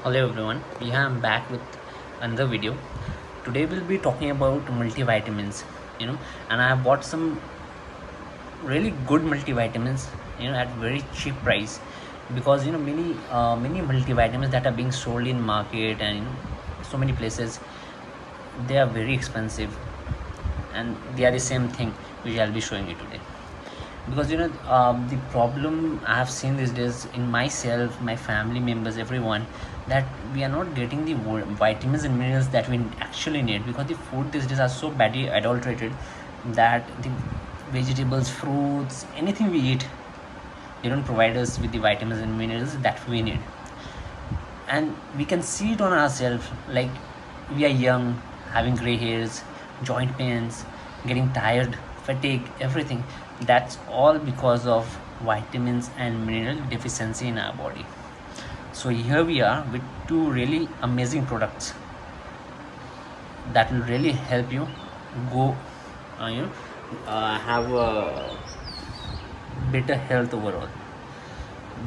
Hello everyone, yeah, I'm back with another video. Today we'll be talking about multivitamins, and I have bought some really good multivitamins, at very cheap price, because many multivitamins that are being sold in market and so many places, they are very expensive, and they are the same thing which I'll be showing you today. Because the problem I have seen these days in myself, my family members, everyone, that we are not getting the vitamins and minerals that we actually need, because the food these days are so badly adulterated that the vegetables, fruits, anything we eat, they don't provide us with the vitamins and minerals that we need. And we can see it on ourselves, like we are young, having gray hairs, joint pains, getting tired, fatigue, everything. That's all because of vitamins and mineral deficiency in our body. So here we are with two really amazing products that will really help you go have a better health overall.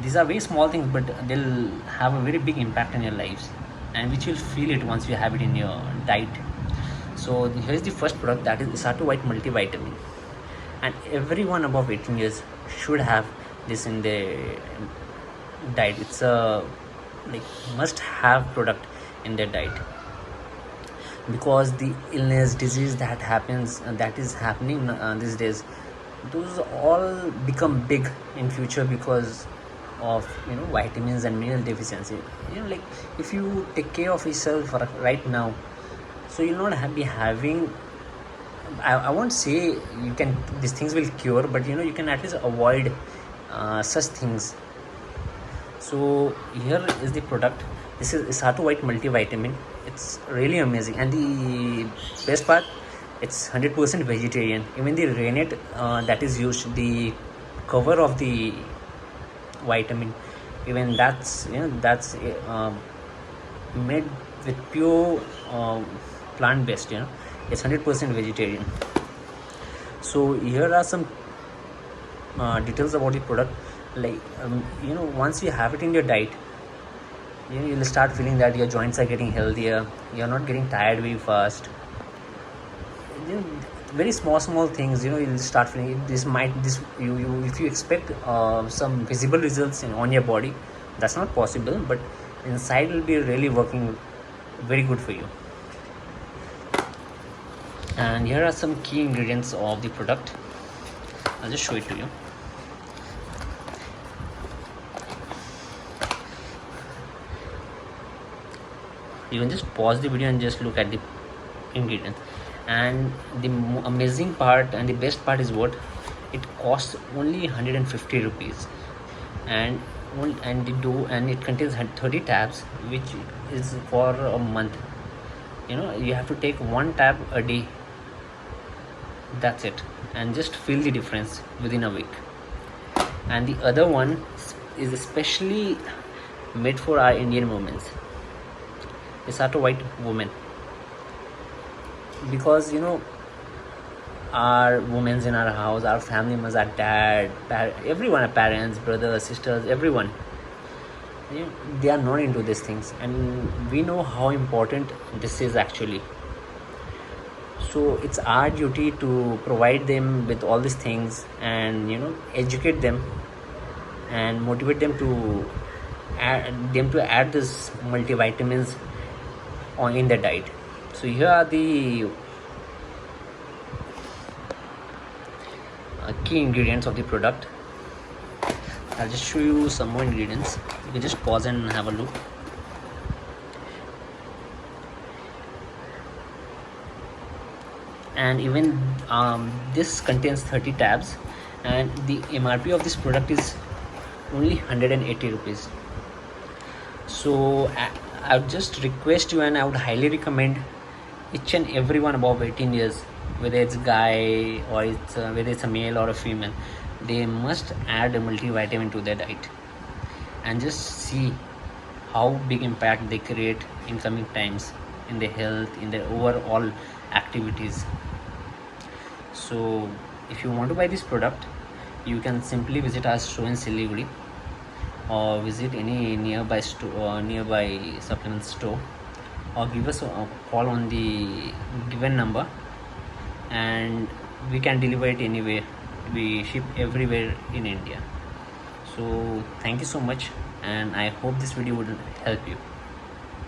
These are very small things, but they'll have a very big impact in your lives, and which you'll feel it once you have it in your diet. So here's the first product, that is Isato White Multivitamin, and everyone above 18 years should have this in their diet. It's a like must have product in their diet, because the illness, disease that happens, that is happening these days, those all become big in future because of vitamins and mineral deficiency. Like, if you take care of yourself right now, so you'll not be having, I won't say you can, these things will cure, but you can at least avoid such things. So here is the product. This is Isato White Multivitamin. It's really amazing, and the best part, it's 100% vegetarian. Even the rennet that is used, the cover of the vitamin, even that's made with pure plant based. It's 100% vegetarian. So here are some details about the product. Like, once you have it in your diet, you'll start feeling that your joints are getting healthier, you're not getting tired very fast. Very small things, you'll start feeling this you if you expect some visible results on your body, that's not possible, but inside will be really working very good for you. And here are some key ingredients of the product. I'll just show it to you. You can just pause the video and just look at the ingredients. And the amazing part and the best part is what, it costs only 150 rupees, and it contains 30 tabs, which is for a month. You have to take one tab a day, that's it, and just feel the difference within a week. And the other one is especially made for our Indian women, Isato White women, because our women in our house, our family members, our dad, everyone, our parents, brothers, sisters, everyone, they are not into these things, and we know how important this is actually. So it's our duty to provide them with all these things, and educate them and motivate them to add this multivitamins in their diet. So here are the key ingredients of the product. I'll just show you some more ingredients. You can just pause and have a look. And even this contains 30 tabs, and the MRP of this product is only 180 rupees. So I would just request you, and I would highly recommend each and everyone above 18 years, whether it's a guy or whether it's a male or a female, they must add a multivitamin to their diet, and just see how big impact they create in coming times in their health, in their overall activities. So if you want to buy this product, you can simply visit our store in Siliguri. or visit any nearby supplement store, or give us a call on the given number, and we can deliver it anywhere. We ship everywhere in India. So thank you so much, and I hope this video would help you.